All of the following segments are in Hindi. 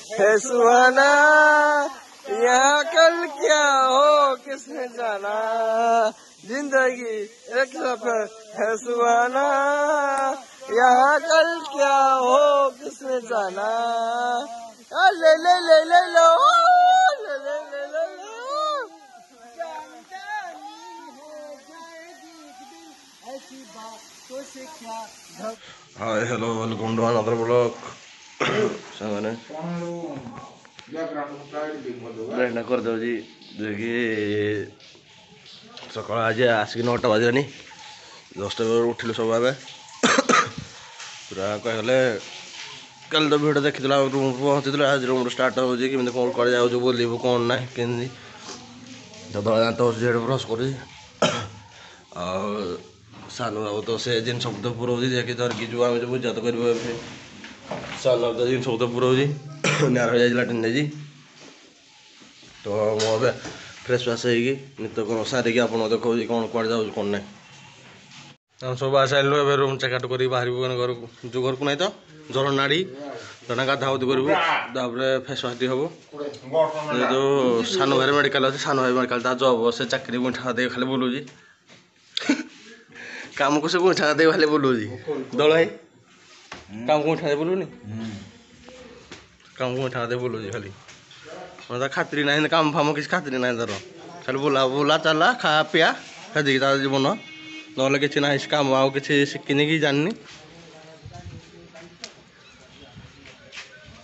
है सुहाना, यहाँ कल क्या हो किसने जाना, जिंदगी एक सफर है सुहाना, यहाँ कल क्या हो किसने जाना, ले ले ले ले लो, ले ले ले ले लो। Hi hello welcome to another blog. सामने ब्रेक कर दो जी देखिए सकाल आज आसिक 9टा बजानी 10टा बजे उठिलु सब आगे पूरा कहले कल तो भिड देखी रूम पहुँची आज रूम स्टार्ट हो कमी कौन कर जाऊँ बोलू कौन ना कि दांत ब्रश कर सान बाबू तो से जिन सब तो पुराऊँ जाकि धरिकी जो आम जो पूजा तो कर सान बाबू तो जिन सब तो पुराऊँ नार हो लाट्रिन जाइए तो मुझे फ्रेश फ्राश नित्य कौन सारिकी आप देखा कौन कौन जाऊँ कौन ना हम सब आ सारे ए रूम चेकआउट कर बाहर घर को जो घर को ना तो जर नाड़ी जना गाधाउद करूँ फेस वाश हम जो सान भाई मेडिकल अच्छे सान भाई मेडिकल जब से चाकरी गुंठा दे खाली बुलूँ काम को से गुंठा दे खाली बुलूँ दल भाई काम को गुंठा दे बुलूनी काम को गुंठा दे बुलूँ खाली मतलब खातिर ना काम फाम किसी खातिर ना तार खाली बुला बुला चला खा पिया खादी तार जीवन ना कि ना काम आउ कि शिखिनी कि जानी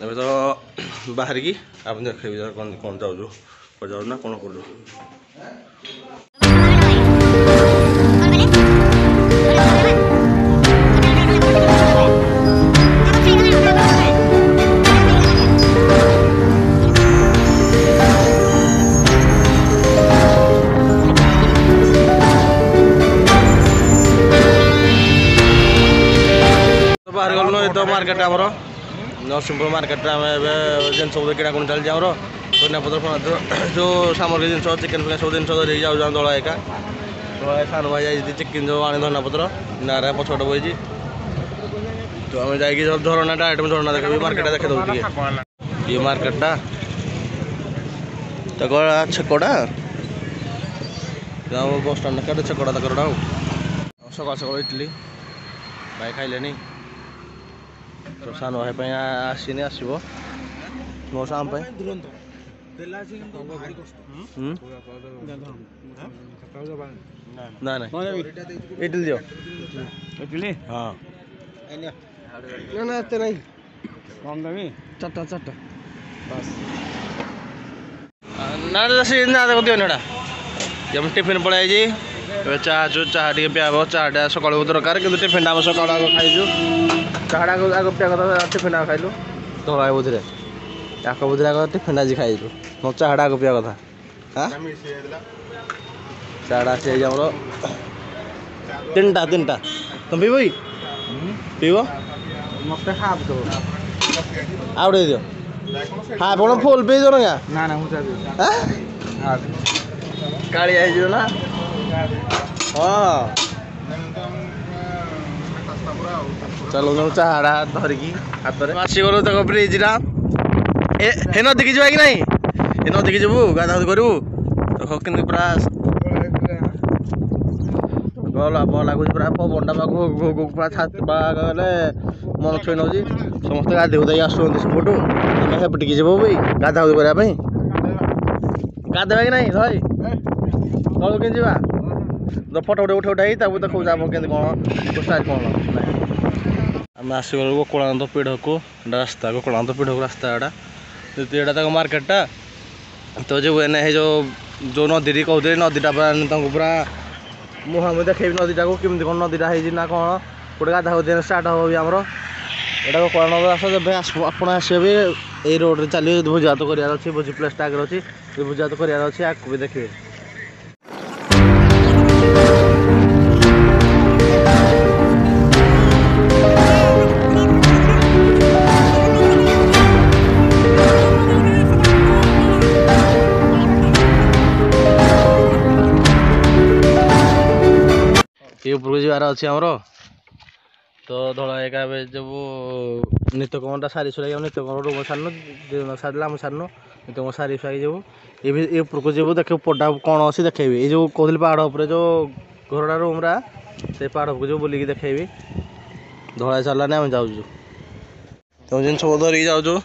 तो बाहर की आप देखे कौन कौन जाऊँ ना कौन कर बाहर गलु ये तो मार्केट आमर नरसिंहपुर मार्केट आम जिन सब किणाकुणी चलती आमर धनिया पत्र जो सामग्री जिन चिकेन फिकेन सब जिन धरिकी जाऊँ दल एका सान भाई जाइए चिकेन जो आने धनिया पत्र नारा पछपटे बही तो आम जा झरना डायरेक्ट झरना देखे मार्केट देखे दे ये मार्केटा छकड़ा बस स्टाण क्या छकड़ा तकड़ा सकाल सकाल इडली भाई खाइले तो सान भाई आसनी आसो मो साम ना ना इडली दियो इडली हाँ ना एते नहीं कम दामी चारटा चारटा बस ना ना देखो दियो ना हम टिफिन पड़ाई चाह जो चाह टे पियाब चाहटा सका दरकार कि टिफिन आम सका खाइलु चाहटा आग पिया कथा टिफिन आग खाइलु धला बुझे आक बुझे आग टिफिन आज खाइलु मो चाहटा आग पिया कथा हाँ चाहटा से आमर तीन टा तुम पीब पीब मत हाफ दो आउट दियो हाफ कौन फुल पी दो ना ना काली आई ना हाँ चलो चाहड़ा धरिकी हाथ में आसी गलु तक ब्रिज ए नदी की जा कि नहीं ए नदी की जीवु गाधा करू तो कि पूरा गला लगुच पूरा पवनटा पूरा छात गले मन छुई नौ समस्त गाधे गुधाई आसुँच सेपटू तुम हेपटिकी जीव भी गाधा करने गाधेबा कि नहीं भाई तलू कि जा तो फटो फटे उठे उठाई देखो आप के कौन स्टाइल कौन आम आसगल गोकुलानंद पीढ़ को रास्ता गोकुलानंद पीढ़ को रास्ता एटा ये मार्केटा तो जो एने जो नदी कहते नदीटा पूरा मुहां में देखे नदीटा को केमती कौन नदीटा ना कौन गोटे गाधा दिन स्टार्ट हम भी आमर यहाँ गोकुलानंद रास्ता जब आप आसबे ये रोड चलिए भोजभात करार अच्छी भोजी प्लेसटा आगे अच्छी भोजभात करार अच्छी आपको भी देखिए ये ऊपर को जबार अच्छे आमर तो धड़ा एक जब नित्यकर्मटा सारी सुराई नित्यकर्म रूम सारनु दिन सारे आम सारनु नित्यकर्म सारी सुराई जाऊ ये उपरको जीव देख पटा कौन अच्छी देखी ये जो कहते पहाड़ उपर जो घरटा रूमरा से पहाड़ को जो बुलिकी देखी धड़ा सारानी आम जाऊ तुम जिन सब धरिकी जाऊ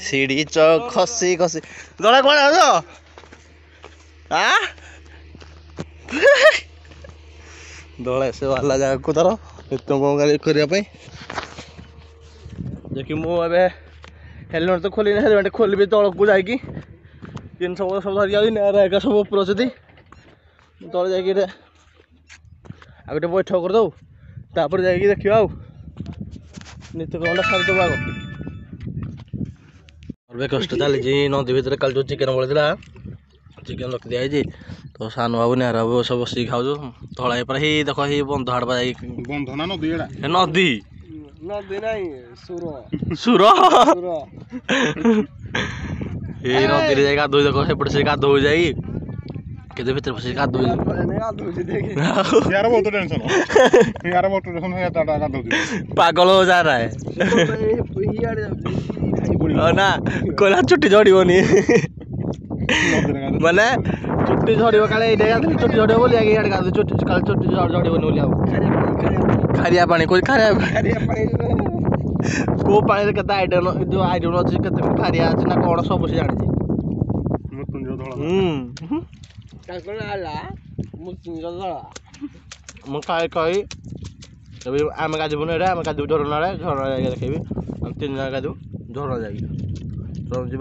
सीढ़ी च खसी खसी धड़ा कौन जाऊ धड़ा से बाहर जगह को तार नित्यकर्म करने देखिए मुझे हेलमेट तो खोली हेलमेट खोलि तौक को जाकि सब सब धरिक सब उपर अच्छी तले जा गोटे बैठक करदे तापर जा देखा नित्यकर्मटा सारिदेव आग और कष्ट चली नदी भितर कल जो चिकेन बड़ा चिकेन रखी दिखाई तो सान बाबू नेहरा बाबू सब बस खाऊ धड़ा पर ही देख ही बंध हाड़ बंध ना नदी नदी नदी नहीं सुर ये नदी जाए गाधो देख सेपटे से गाधो जाए केते भीतर बस गाधो यार बहुत टेंशन पागल हो जा रहा है ना कोला छुट्टी झड़बनी माने छुट्टी झड़ब काले छुट्टी झड़ब बोली आगे गाधो छुट्टी काले छुट्टी झड़बनी बोली खारिया पानी कोई खारिया को पानी के आइटम जो आइटम अच्छे के खारिया अच्छे ना कौन सब से जानी मुझे कही तभी आम गाजू आम गाजू झरना झरना जाएगा देखेबी हम 3 जन गाजू झरना जाएगी सब जी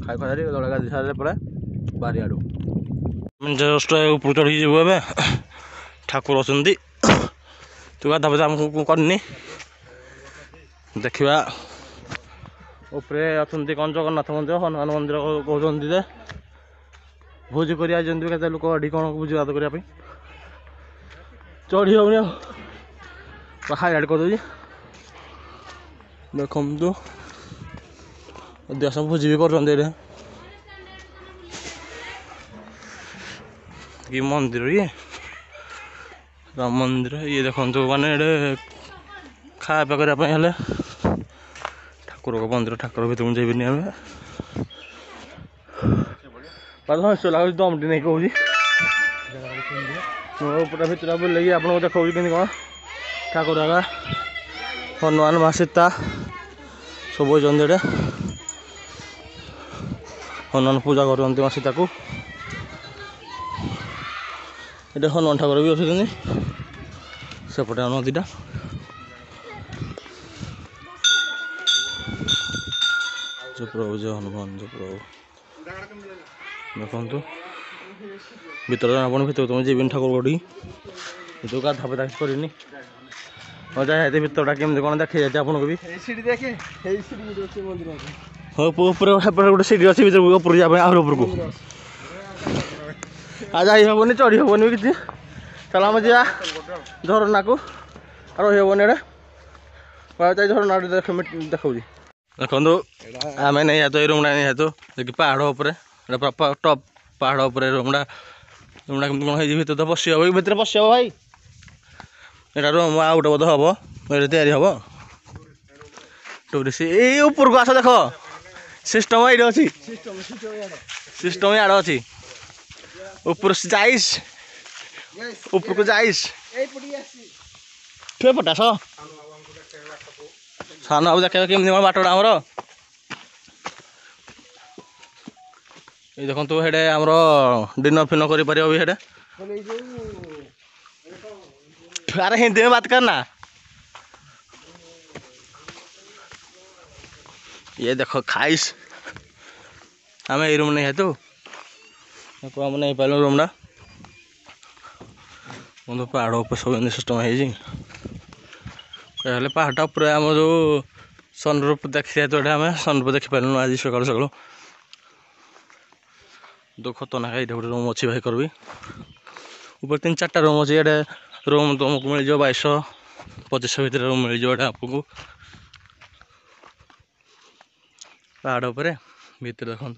खाई खाई दौड़ा गाधी सारे बाहरी आड़ू जस्ट ऊपर चढ़ी जीव ए ठाकुर अच्छा तू गाधा पाधा आमको करनी देखा उपरे अच्छा कौन जगन्नाथ मंदिर हनुमान मंदिर कहते भोजी कर के लोक अड़ी कौन भोजी भात करने चढ़ी होनी हाईलाइट करदे देखु देश भोजी भी कर मंदिर ये राम मंदिर ये देखो माने खाया करने ठाकुर को मंदिर ठाकुर भर मुझे भी आम हस लगे दमटी नहीं कहूँ पूरा भितर बुल लगे आपको देखा कि कौन ठाकुर आगा हनुमान माँ सीता सब होते हनुमान पूजा करते माँ सीता को ये हनुमान ठाकुर भी अच्छे सेपटे नदीटा जो प्रभु जय हनुमान जो प्रभु देखु भर जाना भर तुम जीवन ठाकुर गढ़ी तो गाधा पाधा करनी हाँ जाए भरटा केमती कौन देखी जाए आपको भी हाँ गोटे सीढ़ी अच्छी भर ऊपर जाए आहरी ऊपर को आ जा हेनी चढ़ी हेनी कि चल आम जा झरना को रही हेनी एडे झरना देखा देखा देखो आम नहीं तो ये रूमटा नहीं तो देखिए पहाड़ उपर टप पहाड़ उपर रूमटा रूमटा कमी कौन है भर तो पशि हे भर पशि हे भाई यहाँ रूम आउ गोटे बोध हम ये तैयारी हम टूरिस्ट ये ऊपर को आस देख सिस्टम ये अच्छी सिस्टम यार अच्छी ऊपर जाइस ऊपर को जाइस पटास सान बाबू देखा केमती कौन बाटटा आमर ये देखो तो हेडे आमर डिनर फिनर कर हेडे अरे हिंदी में बात करना ये देखो खाइस हमें ये रूम नहीं है तो हम नहीं पाल रूमटा तो पहाड़ उपर सब सिस्टम है कहले पहाड़टा उपर आम जो सनरूप देखी तो आम सनरूप देखिपारू आज सकाल सकाल तो खतरनाक ये गोटे रूम अच्छी भाई करबी ऊपर 3-4टा रूम अच्छे ये रूम तुमको मिल जाए 2200-2500 भर रूम मिल जाए आपको पहाड़ उपर भर देखो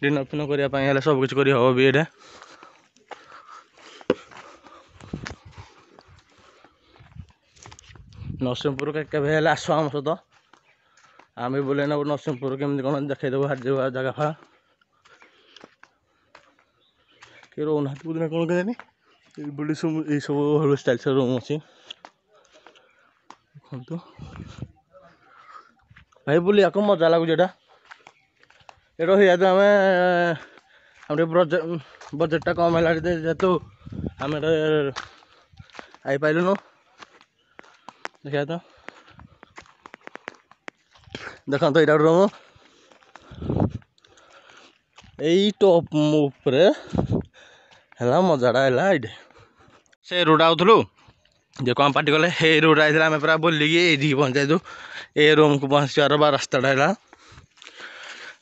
डिनर फिनर करने सब किसी कर हम भी ये नरसिंहपुर केवे हेल्ले आस आम सहित आम भी बुले नब नरसिंहपुर केमती कौन देखईदेव हाट जगह फा कि रोना बुदना कौन कहनी ये सब हल स्टाइल से रूम अच्छी देखु भाई बुलिया को मजा लगुच ये रही जाए आम बजेटा कम है जेहेतु आम आई पाइलुन देखा तो देखा तो यहाँ रूम यही टॉप उपरे है मजाटा है ये से रोड आउलु जे कम पार्टी कले हे रोड आई आम पूरा बुलिकी ये पहुँचाई ए रूम को पहुँचार बा रास्ताटा है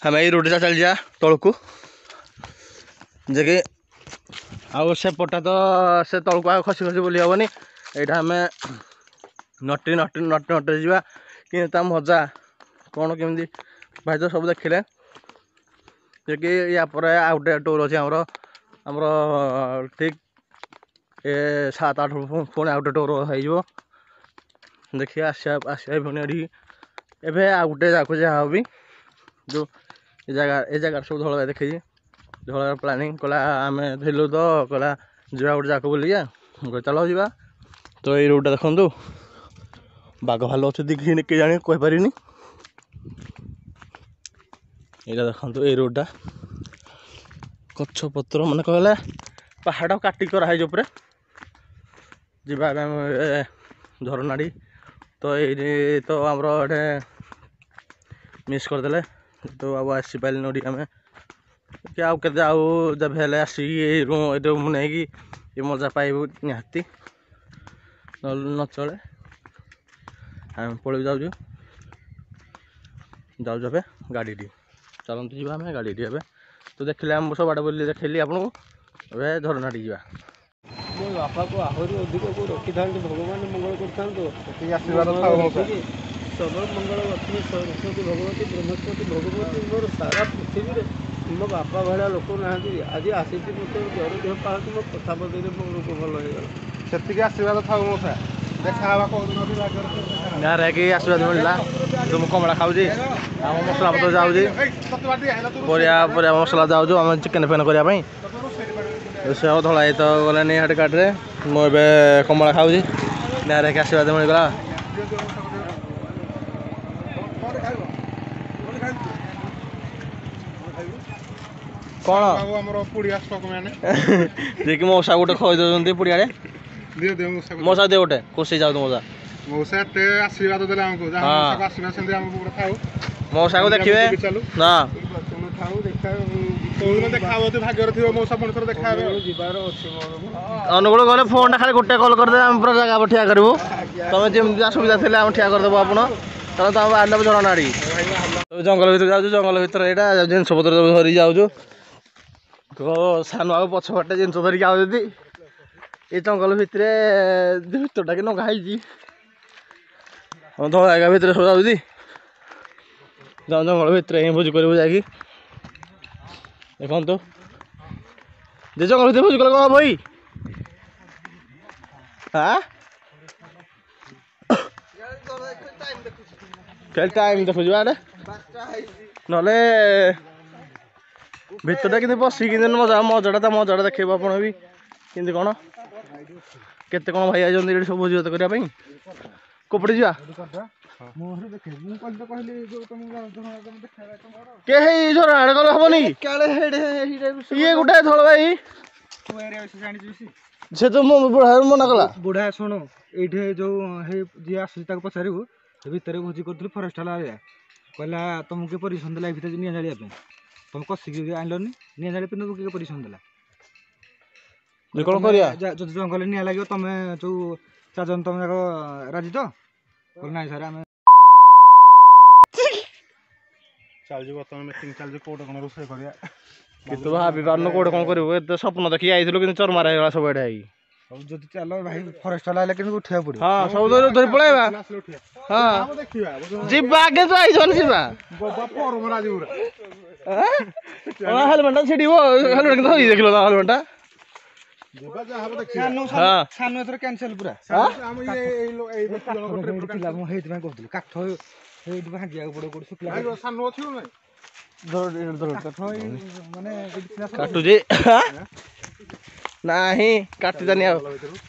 आम यही रोड चल जा तौक जे कि आउ सेपटा तो से तौक आ खसी खसी बुली हेनी यहाँ आम नटी नटी नटी नटी जा कि मजा कौन केमी भाई तो सब देखिले जे कि या आउ गए टूर अच्छे आमर ठीक 7-8 पुणी आउ गए टूर हो देखिए आसिया पुणी एवं आउ गए जाक जहाँ भी जो ये जगह सब धल देखी धल प्लानिंग कला आम थिलु तो कला जा गोटे जाक बोलिया चलो जा तो ये रोडटा देखु बाघ भालू अच्छे दिखी के जानी कहीपरि यहाँ देखो ये रोडटा गछ पत्र मन कहला पहाड़ काटिक कराई उपरे जीवा झरनाड़ी तो ये तो आमर ये मिस करदे तो आउ आसी पारे नोड़ी आम कि आउ के जब हेल्ले आसिक रूम नहीं कि ये मजा पाइबू निहाती न चले आम पलू जाऊँ ए गाड़ी चलते जी आम गाड़ी तो देखिले आम सब आड़े बोली देखली आपको ए झरनाटी जा मो बापा को आहरी अधिक को रखी था भगवान मंगल कर सब मंगल लक्ष्मी सरस्वती भगवती बृहस्पति भगवती मोर सारा पृथ्वी मो बापा भाया लोक ना आज आसी मत जर देह पास मो कथा बदे मो रोग भल हो से आशीर्वाद था मौसा देखा गाँव कि आशीर्वाद मिलला तो मुझे कमला खाऊँ आम मसला पत्र जाऊँगी परिया मसला जाऊँ आम चिकेन फेन करने से धड़ा तो गलानी हाट काट्रे मुझे कमला खाऊँ गाँव कि आशीर्वाद मिलगला कौन जे कि मौसा गोटे खई दौरान पुड़िया मौसा दे गोटे खुशी जाऊ मौसा मौसा आशीर्वाद देले हमको आशीर्वाद सेंदे हम पूरा खाऊ मौसा को देखिए ना अनुगुल गले फोन टा खाली गोटे कल करदे आम पूरा जगह पर ठिया करूँ तुम जमी सुविधा थे आम ठिया करदेव आप तुम बाहर झरनाड़ी जंगल भर जाऊ जंगल भर यहाँ जिनस पत्र धरी जाऊँ सान आगे पछपटे जिनस धरिक आउदी ये जंगल भितर भितरटा कि नगाई धड़ा भितर सब जाऊँ जंगल भितर ही भोज कर जाकि देखो जे जंगल भर भोज कल कौन भाई हाँ टाइम देखु आड़े ना भितरटा कि बसिक मजा मजाटा मजाटा देखेब आप भी कि कौन केते कौन भाई आई सब भोज भात करने कोपटे जा झरना गले हेनी ये गोटे थल भाई से तो बुढ़ा मना कला बुढ़ा शुण ये जो जी आस पचारू भितर भोजी करी फरेस्ट वाला कहला तुमको परमिशन देला भर निआ जाड़ा तुम कसिक आनलनि निआ जाड़ी तुमको किए परमिशन देला जो जंगल निआ लगे तुम जो 4 जन तुम जाक राजी तो ना सर आम चल बर्तमान मीटिंग चलती कौटे कौन रोसे करिया कि भाभी पार्न कौटे कौन कर स्वप्न देखी आई कि चरमार हो सब एडे जो चल भाई फरेस्ट वाला कि उठा पड़े हाँ सब धरी पलैबा हाँ जीवा आगे तो आई जीवा हेलमेटा छिड़ हेलमेट धरी देख लो हेलमेटा ଯିବା ଯାହା ହବ ଦେଖିବା ହଁ ସାନୁ ଏଥର କ୍ୟାନସେଲ ପୁରା ଆମ ଏଇ ଥିଲା ମୁଁ ହେଇଥିପାଇଁ କହୁଥିଲି କାଠ ହେଇଠି ଭାଙ୍ଗିବାକୁ ପଡ଼ିବ କୋଉଠି ଶୁଖିଲା ସାନ ଅଛି ନା ନାଇଁ କାଠ ମାନେ ଏଇଠି ଥିଲା କାଟୁଛି ନାହିଁ କାଟିଦାନି ଆଉ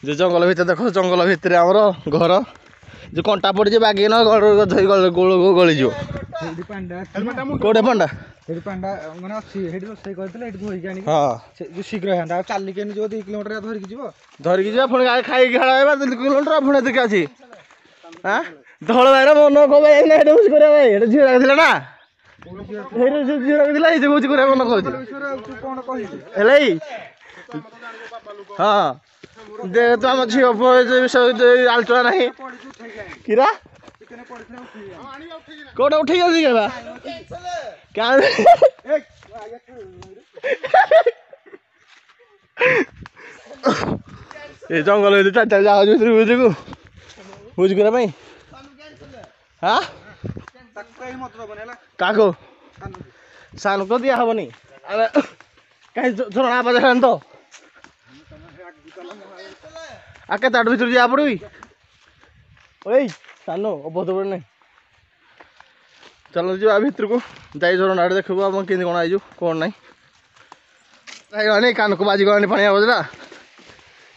ଯୋଉ ଜଙ୍ଗଲ ଭିତରେ ଦେଖ ଜଙ୍ଗଲ ଭିତରେ ଆମର ଘର ଯୋଉ କଣ୍ଟା ପଡ଼ିଛି ବାଗେଇନ ଗଳିଯିବ। ସେଇଠି ପାଣ୍ଡା କୋଉଠି ପଣ୍ଡା ସେଇଠି ପାଣ୍ଡା ମାନେ ଅଛି ସେଇଠି ରୋଷେଇ କରିଥିଲେ ସେଇଠି ଧୋଇକି ଆଣିକି ହଁ ଯୋଉ ଶୀଘ୍ର ହେଇଥାନ୍ତା ଆଉ ଚାଲିକି ଯିବ 2 କିଲୋମିଟର ଧରିକି ଯିବ ଧରିକି ଯିବା ପୁଣି ଖାଇକି ଖେଳା 2 କିଲୋମିଟର ପୁଣି ଏତିକି ଅଛି ହଁ ଧଳ ଭାଇର ମନ କଣ ପାଇଁ ଏଇଟା ଭୋଜି କରିବା ପାଇଁ ଏଟା ଝିଅ ଲାଗିଥିଲା ନା ଝିଅ ଲାଗିଥିଲା ଏଇ ଭୋଜି କରିବା ମନ କହୁଛି ତୁ କଣ କହିବୁ ହେଲେ ହଁ ଯେହେତୁ ଆମ ଝିଅ ଆଲୋଚନା ନାହିଁ କିରା କୋଉଟା ଉଠେଇ ଯାଉଛି କେବା ଏ ଜଙ୍ଗଲ ଭିତରେ 4 ଯାଉଛି ବୁଝିକୁ ବୁଝି କରିବା ପାଇଁ ହଁ କାହାକୁ ସାନକୁ ଦିଆ ହବନି ଆମେ କାହିଁ ଝରଣା ଆବାଜ ହେଲାଣି ତ ଆଉ କେତେ ଆଡୁ ଭିତରୁ ଯିବାକୁ ପଡ଼ିବି ଏଇ ସାନ ଅବଧ ପଡ଼େ ନାହିଁ ଚାଲ ଯିବା ଭିତରକୁ ଯାଇ ଝରଣା ଆଡ଼େ ଦେଖିବୁ ଆମ କେମିତି କ'ଣ ଆଇଛୁ କ'ଣ ନାହିଁ ଯାଇଗଲାଣି କାନକୁ ବାଜିଗଲାଣି ପାଣି ଆବାଜଟା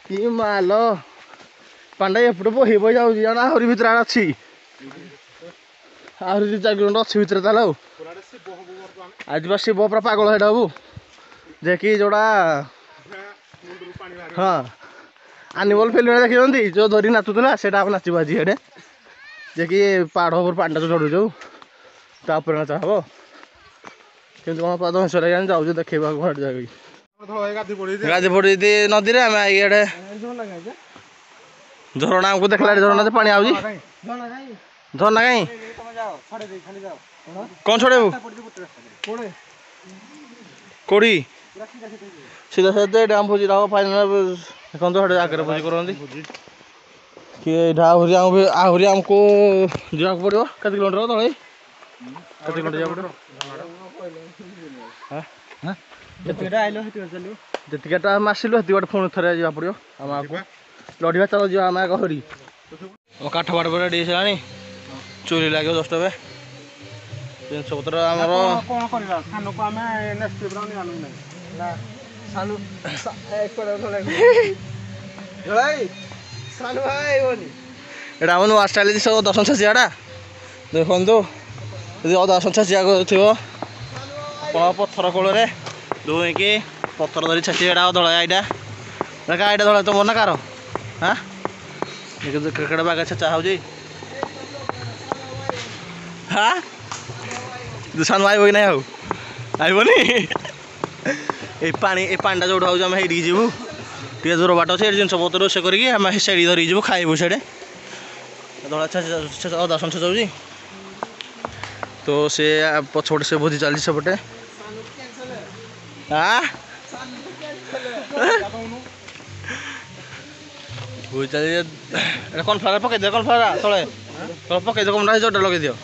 କି ମାଲ ପାଣ୍ଡା ଏପଟେ ବହି ବହି ଯାଉଛି ଜାଣା ଆହୁରି ଭିତରେ ଆଡ଼େ ଅଛି ଆହୁରି 2-4 କିଲୋମିଟର ଅଛି ଭିତରେ ତାହେଲେ ଆଉ ଆଜି ବା ଶିବ ପୁରା ପାଗଳ ସେଇଟା ହବୁ ଯେ କି ଯୋଉଟା ହଁ ଆନିମଲ ଫିଲ୍ମରେ ଦେଖିଛନ୍ତି ଯୋଉ ଧରି ନାଚୁଥିଲା ସେଇଟା ଆମେ ନାଚିବୁ ଆଜି ଏଇଠି ଯେ କି ପାହାଡ଼ ଉପରେ ପାଣିଟା ଯୋଉ ଚଢ଼ୁଛୁ ତା ଉପରେ ନାଚ ହବ କେମିତି କ'ଣ ପାଦ ହଂସ ଲାଗି ଯାଉଛୁ ଦେଖେଇବାକୁ ଘର ଯାଇକି ଗାଧି ପଡ଼ିଛି ନଦୀରେ ଆମେ ଇଆଡ଼େ ଝରଣା ଆମକୁ ଦେଖିଲା ଝରଣା ପାଣି ଆଉଛି ଝରଣା କାଇଁ କ'ଣ ଛଡ଼େଇବୁ କୋଉଠି ସିଧା ସିଧା ଏଇଟା ଆମ ଭୋଜି ହବ ଫାଇନାଲ ଦେଖନ୍ତୁ ସେଠି ଆଗରେ ଭୋଜି କରନ୍ତି କି ଏଇଟା ଆହୁରି ଆମକୁ ଯିବାକୁ ପଡ଼ିବ କେତେ କିଲୋମିଟର ତଳେ କେତେ କିଲୋମିଟର ଯିବାକୁ ପଡ଼ିବ ଯେତିକିଟା ଆମେ ଆସିଲୁ ସେତିକି ବାଟ ପୁଣି ଥରେ ଯିବାକୁ ପଡ଼ିବ ଆମ ଆଗକୁ ଲଢ଼ିବା ଚାଲ ଯିବା ଆମେ ଆଗ ହରି ଆମ କାଠ ବାଟ ପରେ ଡିସ୍ ହେଲାଣି ଚୁଲି ଲାଗିବ 10 ଏବେ ଜିନିଷ ପତ୍ର ଆମର କଣ କରିବା ସାନକୁ ଆମେ ନେକ୍ସଟ ଏଇଟା ଆମ ନୂଆ ଷ୍ଟାଇଲ ସବୁ ଦର୍ଶନ ଛାଚିଆଟା ଦେଖନ୍ତୁ ଯଦି ଦର୍ଶନ ଛାଚିଆ ଥିବ କ'ଣ ପଥର କୋଳରେ ଧୋଇକି ପଥର ଧରି ଛାଚି ଏଇଟା ଧଳା ଏଇଟା ଏଇଟା ଧଳା ତମର ନା କାର ହାଁ କ୍ରିକେଟ ବାଗା ଛେଚା ହେଉଛି ହାଁ ସାନ ଆଇବ କି ନାହିଁ ଆଉ ଆଇବନି ଏଇ ପାଣିଟା ଯୋଉଠୁ ହେଉଛି ଆମେ ହେଇଠିକି ଯିବୁ ଟିକେ ଦୂର ବାଟ ଅଛି ଏଠି ଜିନିଷ ପତ୍ର ରୋଷେଇ କରିକି ଆମେ ସେଇଠି ଧରିକି ଯିବୁ ଖାଇବୁ ସେଇଠି ଧଳା ଅଦା ସଞ୍ଚ ଯାଉଛି ତ ସେ ପଛପଟେ ସେ ଭୋଜି ଚାଲିଛି ସେପଟେ ଭୋଜି ଚାଲିଛି ଏଇଟା କର୍ଣ୍ଣଫ୍ଲାୱାର ପକେଇଦିଅ କର୍ଣ୍ଣଫ୍ଲାୱାର ତଳେ ପକେଇଦିଅ କମଟା ଜୋରଟା ଲଗେଇଦିଅ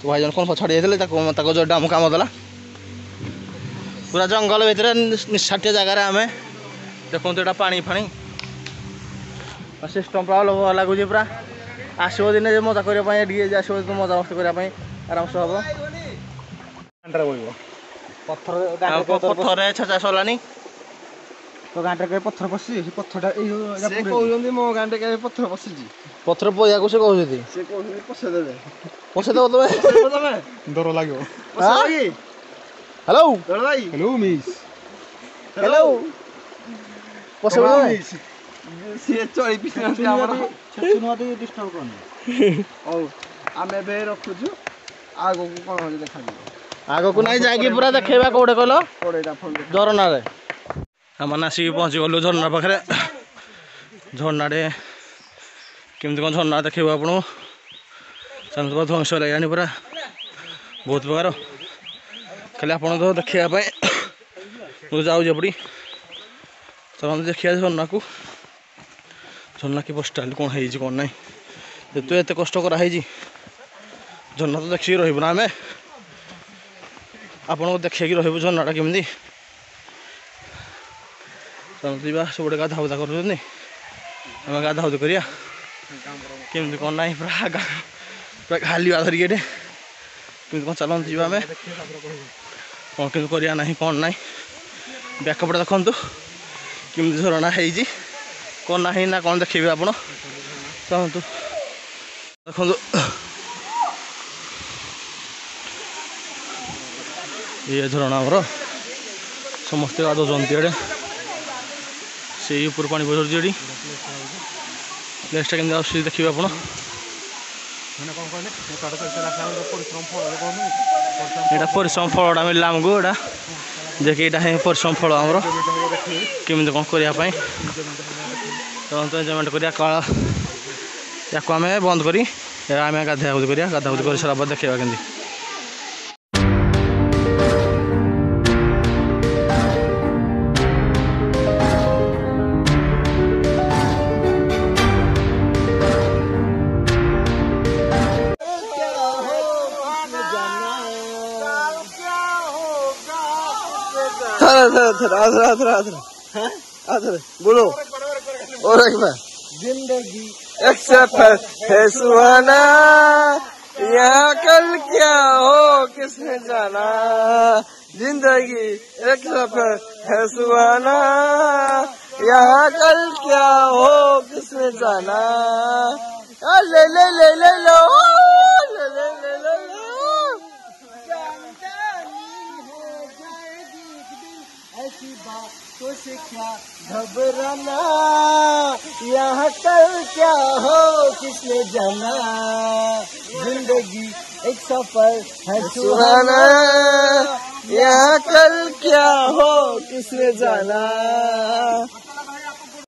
ଭାଇ ଜଣ କ'ଣ ଛାଡ଼ି ଯାଇଥିଲେ ତାକୁ ଜୋରଟା ଆମକୁ କାମ ଦେଲା ପୁରା ଜଙ୍ଗଲ ଭିତରେ ନିଶାଟିଆ ଜାଗାରେ ଆମେ ଦେଖନ୍ତୁ ଏଇଟା ପାଣି ଫାଣି ସିଷ୍ଟମ୍ ପୁରା ଭଲ ଲାଗୁଛି ପୁରା ଆସିବ ଦିନେ ମଜା କରିବା ପାଇଁ ଟିକେ ଆସିବ ମଜା ମସ୍ତି କରିବା ପାଇଁ ଆରାମସେ ହବ ପଥରରେ ଛେଚା ସରିଲାଣି ତୋ ଗାଁରେ କେବେ ପଥର ପଶିଛି ସେ ପଥରଟା ଏଇ କହୁଛନ୍ତି ମୋ ଗାଁରେ କେବେ ପଥର ପଶିଛି ପଥର ପଇବାକୁ ସେ କହୁଛନ୍ତି ପଶେଇଦେବେ ପଶେଇଦେବ ତମେ ଡର ଲାଗିବ ହ୍ୟାଲୋ ହ୍ୟାଲୋ ମିସ୍ ହ୍ୟାଲୋ ପଶେଇବ ତମେ ସିଏ ଚଳି ପିସିନାହାନ୍ତି ଆମର ଡିଷ୍ଟର୍ବ କରୁନି ହଉ ଆମେ ଏବେ ରଖୁଛୁ ଆଗକୁ କ'ଣ ହେଉଛି ଦେଖାଯିବ ଆଗକୁ ନାଇଁ ଯାଇକି ପୁରା ଦେଖେଇବା କୋଉଠି କହିଲ କୋଡ଼ିଏଟା ଫୋନ୍ ଝରଣାରେ ଆମମାନେ ଆସିକି ପହଞ୍ଚିଗଲୁ ଝରଣା ପାଖରେ ଝରଣାରେ କେମିତି କ'ଣ ଝରଣା ଦେଖେଇବୁ ଆପଣଙ୍କୁ ଚାଲନ୍ତୁ ଧ୍ୱଂସ ଲାଗିଲାଣି ପୁରା ବହୁତ ପ୍ରକାର ଖାଲି ଆପଣ ତ ଦେଖିବା ପାଇଁ ମୁଁ ଯାଉଛି ଏପଟେ ଚାଲନ୍ତୁ ଦେଖିବା ଝରଣାକୁ ଝରଣା କି ଷ୍ଟାଇଲ୍ କ'ଣ ହେଇଛି କ'ଣ ନାହିଁ ଯେହେତୁ ଏତେ କଷ୍ଟ କରାହେଇଛି ଝରଣା ତ ଦେଖିକି ରହିବୁ ନା ଆମେ आपको देखिए रही झरनाटा केमी जा सब गोटे गाधा फुधा कर गाधा फुधी करिया केमी कौन ना पूरा पूरा हालिया धरिक ये केमी कौन चलती जावा आम कौन केमी करिया ना कौन ना बैकअपटा देखु केमी झरणा है कौन ना ना कौन देखिए आप चाहतु देखु ये झरणा आमर समस्ते गाधौंती एडे से ऊपर पानी बसर ये नेक्स्ट केमी आस देखिए आप यहाँ परिश्रम फलटा मिलला आमको यहाँ देखिए यहाँ है परिश्रम फल आमर केमी कौन करने तो एंजयमेंट करा या आम बंद करी आम गाधा गाधा कर सारा बाद देखा केमी बोलो और एक बार जिंदगी एक सफर है सुहाना, यहाँ कल क्या हो किसने जाना। जिंदगी एक सफर है सुहाना, यहाँ कल क्या हो किसने जाना। ले ले ले ले लो ले ले ले ले लो ऐसी बातों से क्या घबराना, यहाँ कल क्या हो किसने जाना। जिंदगी एक सफर है सुहाना, यहाँ कल क्या हो किसने जाना।